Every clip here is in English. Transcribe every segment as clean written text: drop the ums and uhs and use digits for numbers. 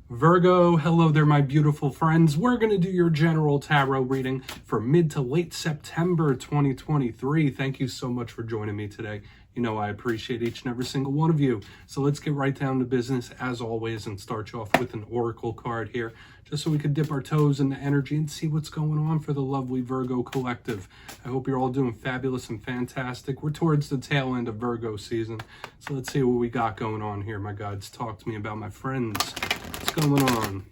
Virgo, hello there, my beautiful friends. We're going to do your general tarot reading for mid to late September 2023. Thank you so much for joining me today. You know, I appreciate each and every single one of you. So let's get right down to business as always and start you off with an oracle card here, just so we could dip our toes in the energy and see what's going on for the lovely Virgo collective. I hope you're all doing fabulous and fantastic. We're towards the tail end of Virgo season. So let's see what we got going on here, my gods. Talk to me about my friends. What's going on?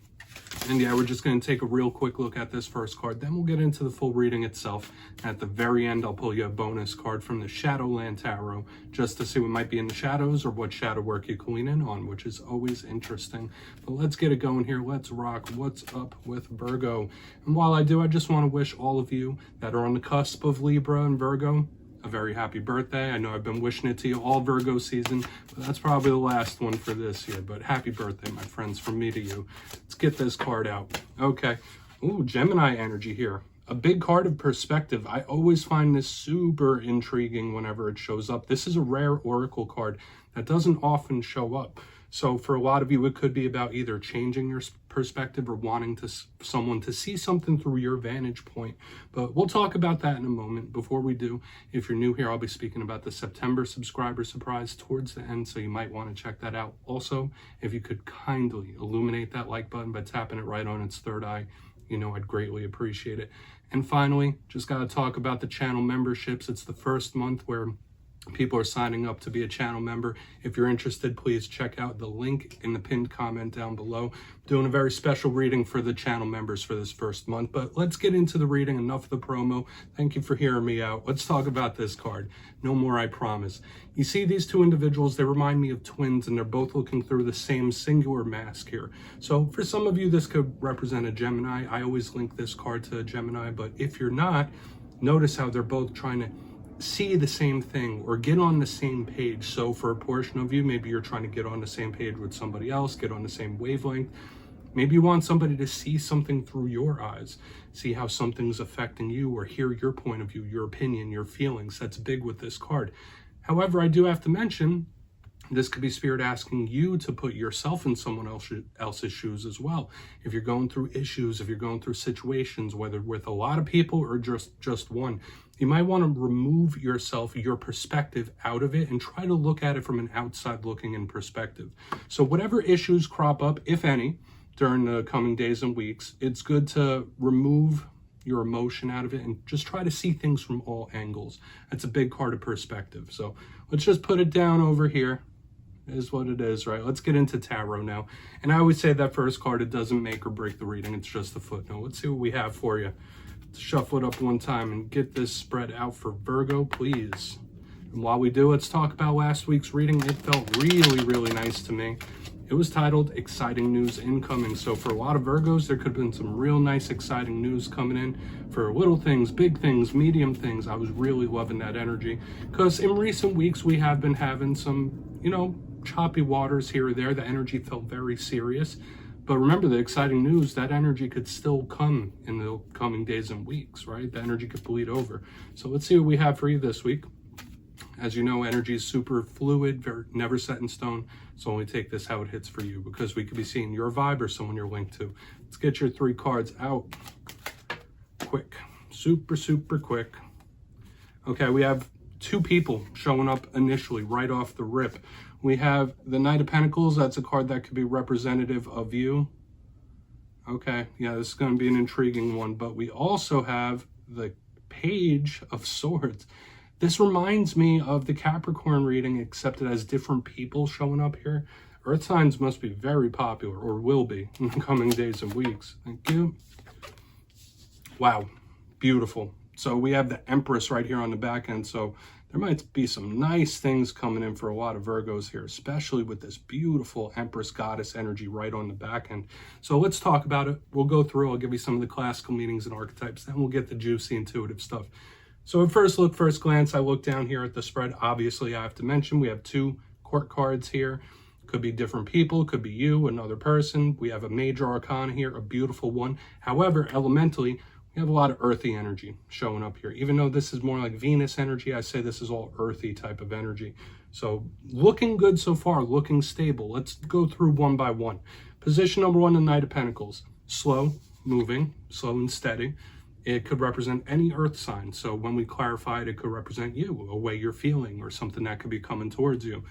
And yeah, we're just going to take a real quick look at this first card. Then we'll get into the full reading itself. At the very end, I'll pull you a bonus card from the Shadowland Tarot, just to see what might be in the shadows or what shadow work you can lean in on, which is always interesting. But let's get it going here. Let's rock. What's up with Virgo? And while I do, I just want to wish all of you that are on the cusp of Libra and Virgo a very happy birthday. I know I've been wishing it to you all Virgo season, but that's probably the last one for this year. But happy birthday, my friends, from me to you. Let's get this card out. Okay. Ooh, Gemini energy here. A big card of perspective. I always find this super intriguing whenever it shows up. This is a rare oracle card that doesn't often show up. So for a lot of you, it could be about either changing your perspective or wanting someone to see something through your vantage point. But we'll talk about that in a moment. Before we do, if you're new here, I'll be speaking about the September subscriber surprise towards the end, so you might want to check that out. Also, if you could kindly illuminate that like button by tapping it right on its third eye, you know I'd greatly appreciate it. And finally, just got to talk about the channel memberships. It's the first month where people are signing up to be a channel member. If you're interested, please check out the link in the pinned comment down below. Doing a very special reading for the channel members for this first month. But let's get into the reading. Enough of the promo. Thank you for hearing me out. Let's talk about this card. No more, I promise. You see these two individuals, they remind me of twins, and they're both looking through the same singular mask here. So for some of you, this could represent a Gemini. I always link this card to a Gemini, but if you're not, notice how they're both trying to see the same thing or get on the same page. So for a portion of you, maybe you're trying to get on the same page with somebody else, get on the same wavelength. Maybe you want somebody to see something through your eyes, see how something's affecting you, or hear your point of view, your opinion, your feelings. That's big with this card. However, I do have to mention, this could be Spirit asking you to put yourself in someone else's shoes as well. If you're going through issues, if you're going through situations, whether with a lot of people or just one, you might want to remove yourself, your perspective out of it, and try to look at it from an outside looking in perspective. So whatever issues crop up, if any, during the coming days and weeks, it's good to remove your emotion out of it and just try to see things from all angles. That's a big card of perspective. So let's just put it down over here. It is what it is, right? Let's get into tarot now. And I always say that first card, it doesn't make or break the reading. It's just a footnote. Let's see what we have for you. Let's shuffle it up one time and get this spread out for Virgo, please. And while we do, let's talk about last week's reading. It felt really, really nice to me. It was titled Exciting News Incoming. So for a lot of Virgos, there could have been some real nice, exciting news coming in for little things, big things, medium things. I was really loving that energy because in recent weeks, we have been having some, choppy waters here or there. The energy felt very serious. But remember, the exciting news, that energy could still come in the coming days and weeks, right? The energy could bleed over. So let's see what we have for you this week. As you know, energy is super fluid, never set in stone. So only take this how it hits for you, because we could be seeing your vibe or someone you're linked to. Let's get your 3 cards out. Quick. Super, super quick. Okay, we have 2 people showing up initially right off the rip. We have the Knight of Pentacles. That's a card that could be representative of you. Okay, yeah, this is going to be an intriguing one. But we also have the Page of Swords. This reminds me of the Capricorn reading, except it has different people showing up here. Earth signs must be very popular, or will be, in the coming days and weeks. Thank you. Wow, beautiful. So we have the Empress right here on the back end. So there might be some nice things coming in for a lot of Virgos here, especially with this beautiful Empress Goddess energy right on the back end. So let's talk about it. We'll go through. I'll give you some of the classical meanings and archetypes. Then we'll get the juicy, intuitive stuff. So at first glance, I look down here at the spread. Obviously, I have to mention we have 2 court cards here. Could be different people, could be you, another person. We have a major arcana here, a beautiful one. However, elementally, we have a lot of earthy energy showing up here. Even though this is more like Venus energy, I say this is all earthy type of energy. So looking good so far, looking stable. Let's go through one by one. Position number 1, the Knight of Pentacles. Slow, moving, slow and steady. It could represent any earth sign. So when we clarify it, it could represent you, a way you're feeling, or something that could be coming towards you.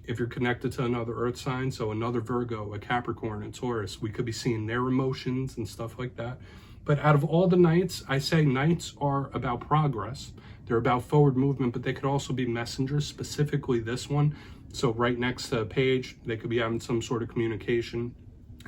If you're connected to another earth sign, so another Virgo, a Capricorn, a Taurus, we could be seeing their emotions and stuff like that. But out of all the Knights, I say Knights are about progress. They're about forward movement, but they could also be messengers, specifically this one. So right next to a page, they could be having some sort of communication.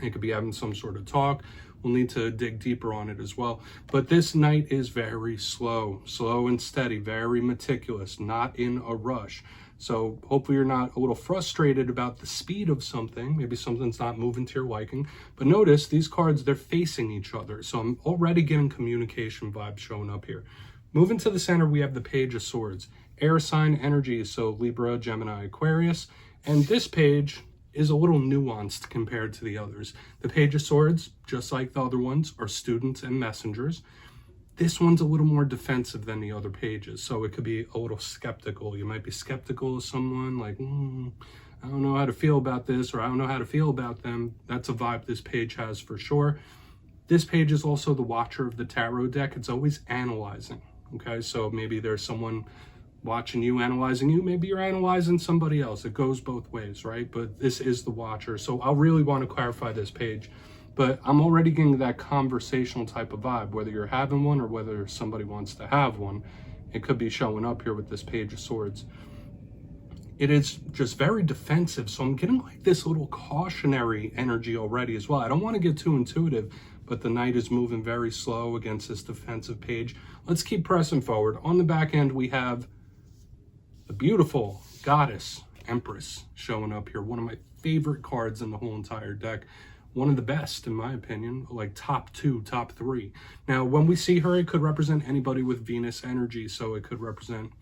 They could be having some sort of talk. We'll need to dig deeper on it as well. But this Knight is very slow and steady, very meticulous, not in a rush. So hopefully you're not a little frustrated about the speed of something. Maybe something's not moving to your liking. But notice these cards, they're facing each other. So I'm already getting communication vibes showing up here. Moving to the center, we have the Page of Swords. Air sign energy, so Libra, Gemini, Aquarius. And this page is a little nuanced compared to the others. The Page of Swords, just like the other ones, are students and messengers. This one's a little more defensive than the other pages, so it could be a little skeptical. You might be skeptical of someone, like, I don't know how to feel about this, or I don't know how to feel about them. That's a vibe this page has for sure. This page is also the watcher of the tarot deck. It's always analyzing, okay? So maybe there's someone watching you, analyzing you. Maybe you're analyzing somebody else. It goes both ways, right? But this is the watcher. So I'll really want to clarify this page. But I'm already getting that conversational type of vibe, whether you're having one or whether somebody wants to have one. It could be showing up here with this Page of Swords. It is just very defensive. So I'm getting like this little cautionary energy already as well. I don't want to get too intuitive, but the Knight is moving very slow against this defensive page. Let's keep pressing forward. On the back end, we have the beautiful Goddess Empress showing up here. One of my favorite cards in the whole entire deck. One of the best, in my opinion, like top 2, top 3. Now, when we see her, it could represent anybody with Venus energy. So it could represent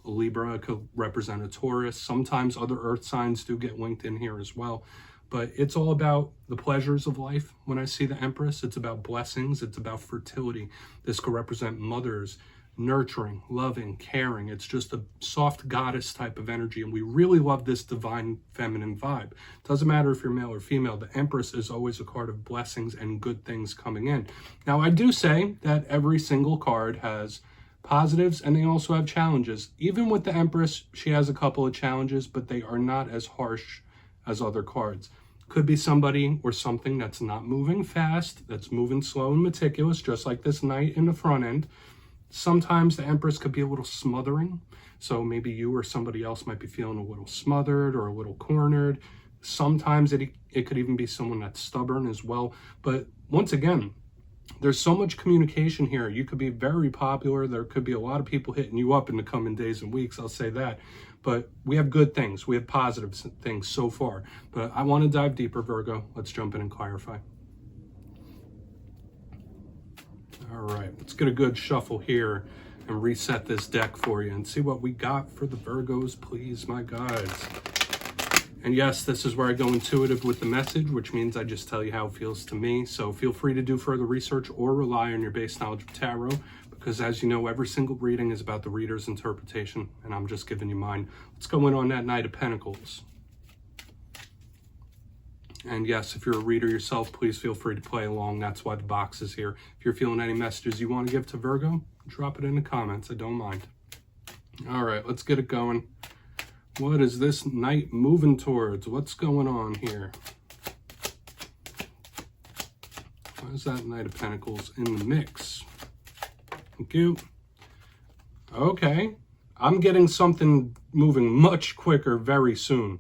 a Libra, it could represent a Taurus. Sometimes other earth signs do get linked in here as well. But it's all about the pleasures of life. When I see the Empress, it's about blessings. It's about fertility. This could represent mothers, nurturing, loving, caring. It's just a soft goddess type of energy, and we really love this divine feminine vibe. Doesn't matter if you're male or female, the Empress is always a card of blessings and good things coming in. Now, I do say that every single card has positives and they also have challenges. Even with the Empress, she has a couple of challenges, but they are not as harsh as other cards. Could be somebody or something that's not moving fast, that's moving slow and meticulous, just like this Knight in the front end. Sometimes the Empress could be a little smothering. So maybe you or somebody else might be feeling a little smothered or a little cornered. Sometimes it could even be someone that's stubborn as well. But once again, there's so much communication here. You could be very popular. There could be a lot of people hitting you up in the coming days and weeks. I'll say that. But we have good things. We have positive things so far. But I want to dive deeper, Virgo. Let's jump in and clarify. All right, let's get a good shuffle here and reset this deck for you and see what we got for the Virgos, please, my guides. And yes, this is where I go intuitive with the message, which means I just tell you how it feels to me. So feel free to do further research or rely on your base knowledge of tarot, because as you know, every single reading is about the reader's interpretation, and I'm just giving you mine. Let's go in on that Knight of Pentacles. And yes, if you're a reader yourself, please feel free to play along. That's why the box is here. If you're feeling any messages you want to give to Virgo, drop it in the comments. I don't mind. All right, let's get it going. What is this Knight moving towards? What's going on here? Why is that Knight of Pentacles in the mix? Thank you. Okay. I'm getting something moving much quicker very soon.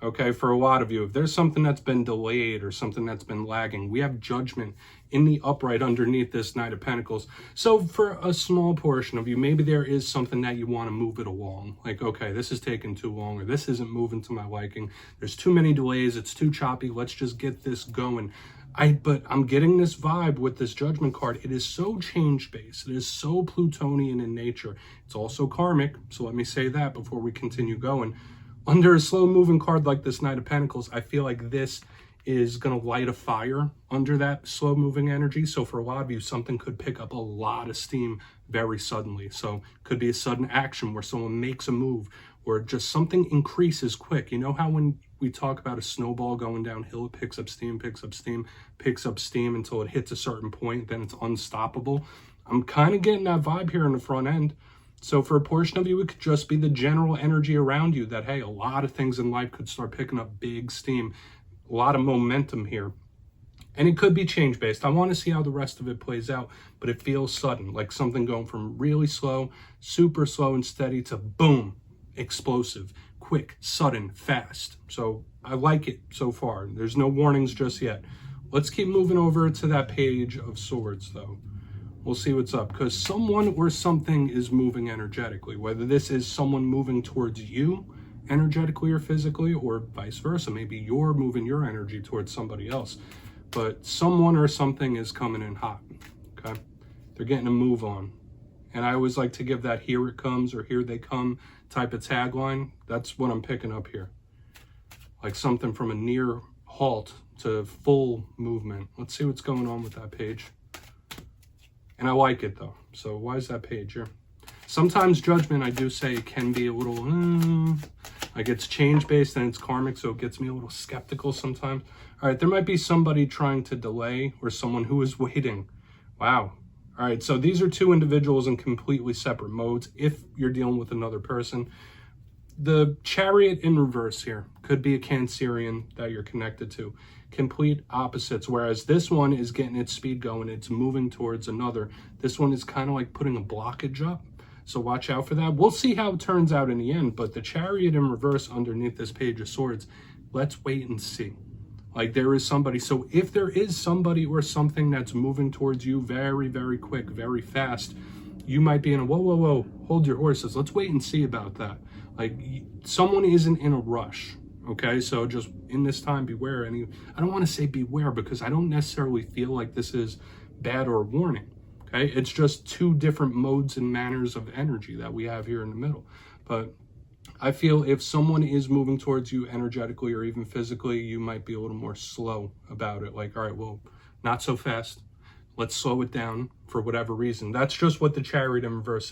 Okay, for a lot of you, if there's something that's been delayed or something that's been lagging, we have Judgment in the upright underneath this Knight of Pentacles. So for a small portion of you, maybe there is something that you want to move it along. Like, okay, this is taking too long, or this isn't moving to my liking. There's too many delays. It's too choppy. Let's just get this going. But I'm getting this vibe with this Judgment card. It is so change-based. It is so Plutonian in nature. It's also karmic. So let me say that before we continue going. Under a slow-moving card like this Knight of Pentacles, I feel like this is going to light a fire under that slow-moving energy. So for a lot of you, something could pick up a lot of steam very suddenly. So it could be a sudden action where someone makes a move, or just something increases quick. You know how when we talk about a snowball going downhill. It picks up steam, picks up steam, picks up steam until it hits a certain point. Then it's unstoppable. I'm kind of getting that vibe here in the front end. So for a portion of you, it could just be the general energy around you that, hey, a lot of things in life could start picking up big steam, a lot of momentum here. And it could be change-based. I want to see how the rest of it plays out, but it feels sudden, like something going from really slow, super slow and steady to boom, explosive, quick, sudden, fast. So I like it so far. There's no warnings just yet. Let's keep moving over to that page of swords, though. We'll see what's up, because someone or something is moving energetically, whether this is someone moving towards you energetically or physically, or vice versa. Maybe you're moving your energy towards somebody else, but someone or something is coming in hot. Okay, they're getting a move on. And I always like to give that "here it comes" or "here they come" type of tagline. That's what I'm picking up here, like something from a near halt to full movement. Let's see what's going on with that page. And I like it though. So why is that page here? Sometimes judgment, I do say, can be a little like it's change based and it's karmic, so it gets me a little skeptical sometimes. All right, there might be somebody trying to delay or someone who is waiting. Wow. All right, so these are two individuals in completely separate modes if you're dealing with another person. The Chariot in reverse here could be a Cancerian that you're connected to. Complete opposites, whereas this one is getting its speed going, it's moving towards another. This one is kind of like putting a blockage up, so watch out for that. We'll see how it turns out in the end, but the Chariot in reverse underneath this page of swords, let's wait and see. Like there is somebody, so if there is somebody or something that's moving towards you very, very quick, very fast, you might be in a whoa, hold your horses, let's wait and see about that. Like someone isn't in a rush. Okay, so just in this time, beware. And I don't want to say beware because I don't necessarily feel like this is bad or a warning. Okay, it's just two different modes and manners of energy that we have here in the middle. But I feel if someone is moving towards you energetically or even physically, you might be a little more slow about it. Like, all right, well, not so fast. Let's slow it down for whatever reason. That's just what the Chariot in reverse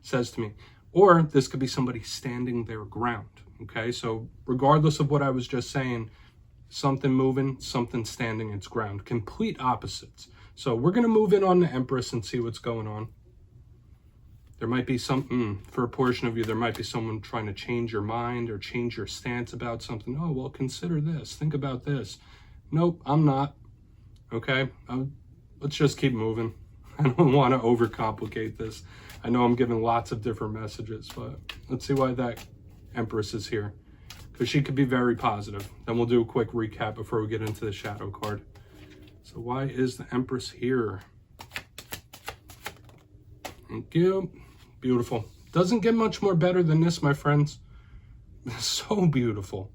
says to me. Or this could be somebody standing their ground. Okay, so regardless of what I was just saying, something moving, something standing its ground, complete opposites. So we're going to move in on the Empress and see what's going on. There might be something, for a portion of you, there might be someone trying to change your mind or change your stance about something. Oh, well, consider this, think about this. Nope, I'm not. Okay, let's just keep moving. I don't want to overcomplicate this. I know I'm giving lots of different messages, but let's see why that Empress is here, because she could be very positive. Then we'll do a quick recap before we get into the shadow card. So why is the Empress here? Thank you. Beautiful. Doesn't get much more better than this, my friends. So beautiful.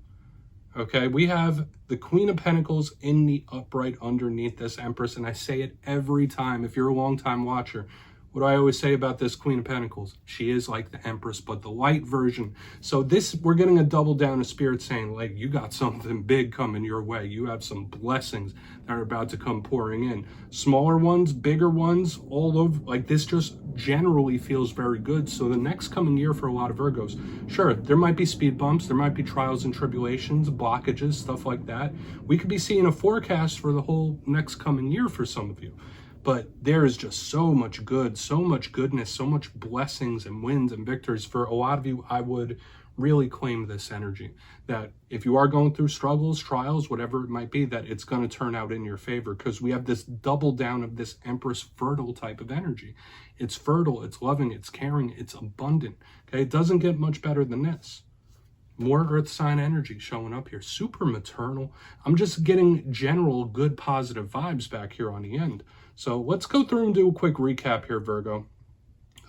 Okay, we have the Queen of Pentacles in the upright underneath this Empress, and I say it every time. If you're a long-time watcher, what do I always say about this Queen of Pentacles? She is like the Empress, but the light version. So this, we're getting a double down of Spirit saying, like, you got something big coming your way. You have some blessings that are about to come pouring in. Smaller ones, bigger ones, all over. Like, this just generally feels very good. So the next coming year for a lot of Virgos, sure, there might be speed bumps. There might be trials and tribulations, blockages, stuff like that. We could be seeing a forecast for the whole next coming year for some of you. But there is just so much good, so much goodness, so much blessings and wins and victories. For a lot of you, I would really claim this energy. That if you are going through struggles, trials, whatever it might be, that it's going to turn out in your favor. Because we have this double down of this Empress fertile type of energy. It's fertile, it's loving, it's caring, it's abundant. Okay, it doesn't get much better than this. More earth sign energy showing up here. Super maternal. I'm just getting general good positive vibes back here on the end. So let's go through and do a quick recap here, Virgo.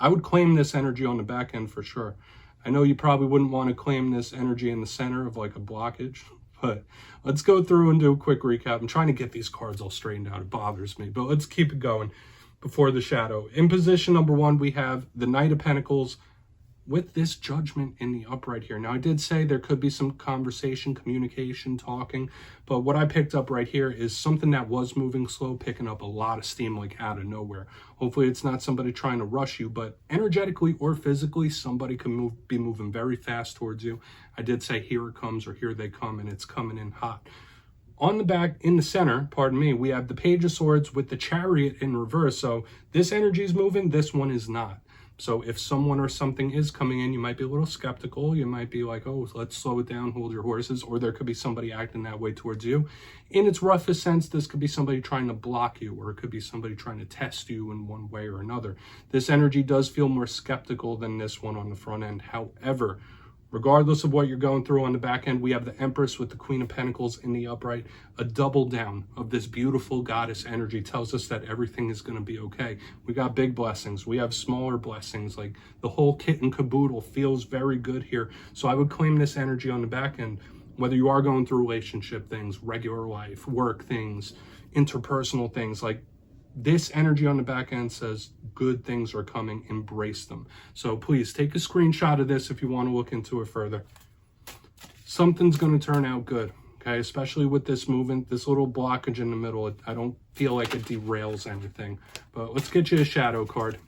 I would claim this energy on the back end for sure. I know you probably wouldn't want to claim this energy in the center of like a blockage, but let's go through and do a quick recap. I'm trying to get these cards all straightened out. It bothers me, but let's keep it going before the shadow. In position number one, we have the Knight of Pentacles, with this judgment in the upright here. Now, I did say there could be some conversation, communication, talking, but what I picked up right here is something that was moving slow, picking up a lot of steam like out of nowhere. Hopefully it's not somebody trying to rush you, but energetically or physically, somebody can be moving very fast towards you. I did say here it comes or here they come, and it's coming in hot. On the back, in the center, pardon me, we have the Page of Swords with the Chariot in reverse. So this energy is moving, this one is not. So if someone or something is coming in, you might be a little skeptical. You might be like, oh, let's slow it down, hold your horses. Or there could be somebody acting that way towards you. In its roughest sense, this could be somebody trying to block you, or it could be somebody trying to test you in one way or another. This energy does feel more skeptical than this one on the front end. However, regardless of what you're going through on the back end, we have the Empress with the Queen of Pentacles in the upright. A double down of this beautiful goddess energy tells us that everything is going to be okay. We got big blessings. We have smaller blessings. Like the whole kit and caboodle feels very good here. So I would claim this energy on the back end, whether you are going through relationship things, regular life, work things, interpersonal things, like this energy on the back end says good things are coming, embrace them. So please take a screenshot of this if you want to look into it further. Something's going to turn out good, okay? Especially with this movement, this little blockage in the middle. I don't feel like it derails anything. But let's get you a shadow card.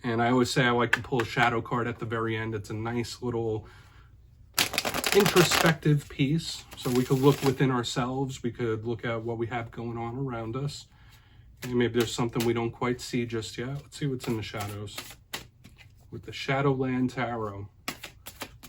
And I always say I like to pull a shadow card at the very end. It's a nice little introspective piece. So we could look within ourselves. We could look at what we have going on around us. Maybe there's something we don't quite see just yet. Let's see what's in the shadows. With the Shadowland Tarot.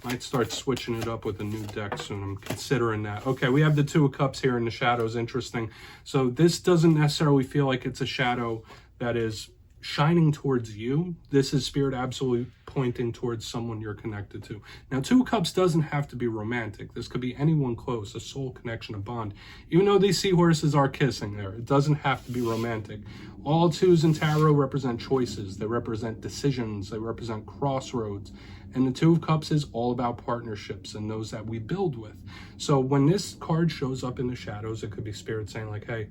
Might start switching it up with a new deck soon. I'm considering that. Okay, we have the Two of Cups here in the shadows. Interesting. So this doesn't necessarily feel like it's a shadow that is shining towards you. This is Spirit absolutely pointing towards someone you're connected to. Now, Two of Cups doesn't have to be romantic. This could be anyone close, a soul connection, a bond. Even though these seahorses are kissing there, it doesn't have to be romantic. All twos in tarot represent choices. They represent decisions. They represent crossroads. And the Two of Cups is all about partnerships and those that we build with. So when this card shows up in the shadows, it could be Spirit saying like, hey,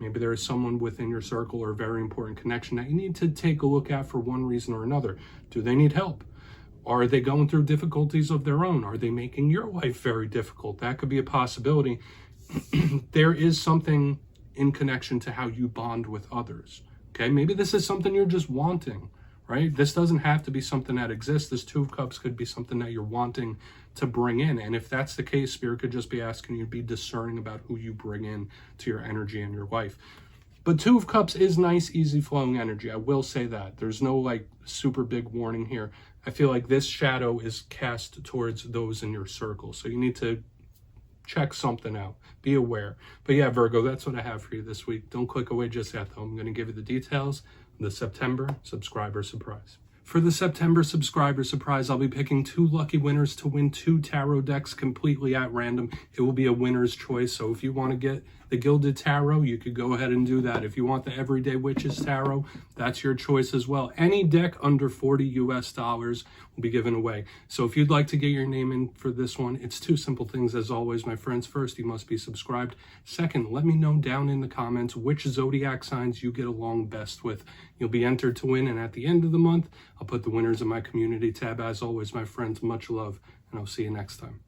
maybe there is someone within your circle or a very important connection that you need to take a look at for one reason or another. Do they need help? Are they going through difficulties of their own? Are they making your life very difficult? That could be a possibility. There is something in connection to how you bond with others. Okay, maybe this is something you're just wanting, right? This doesn't have to be something that exists. This Two of Cups could be something that you're wanting to bring in. And if that's the case, Spirit could just be asking you to be discerning about who you bring in to your energy and your life. But Two of Cups is nice, easy flowing energy. I will say that. There's no like super big warning here. I feel like this shadow is cast towards those in your circle. So you need to check something out. Be aware. But yeah, Virgo, that's what I have for you this week. Don't click away just yet, though. I'm going to give you the details of the September subscriber surprise. For the September subscriber surprise, I'll be picking 2 lucky winners to win 2 tarot decks completely at random. It will be a winner's choice. So if you want to get the Gilded Tarot, you could go ahead and do that. If you want the Everyday Witches Tarot, that's your choice as well. Any deck under $40 US will be given away. So if you'd like to get your name in for this one, it's 2 simple things as always, my friends. First, you must be subscribed. Second, let me know down in the comments which zodiac signs you get along best with. You'll be entered to win, and at the end of the month, I'll put the winners in my community tab. As always, my friends, much love, and I'll see you next time.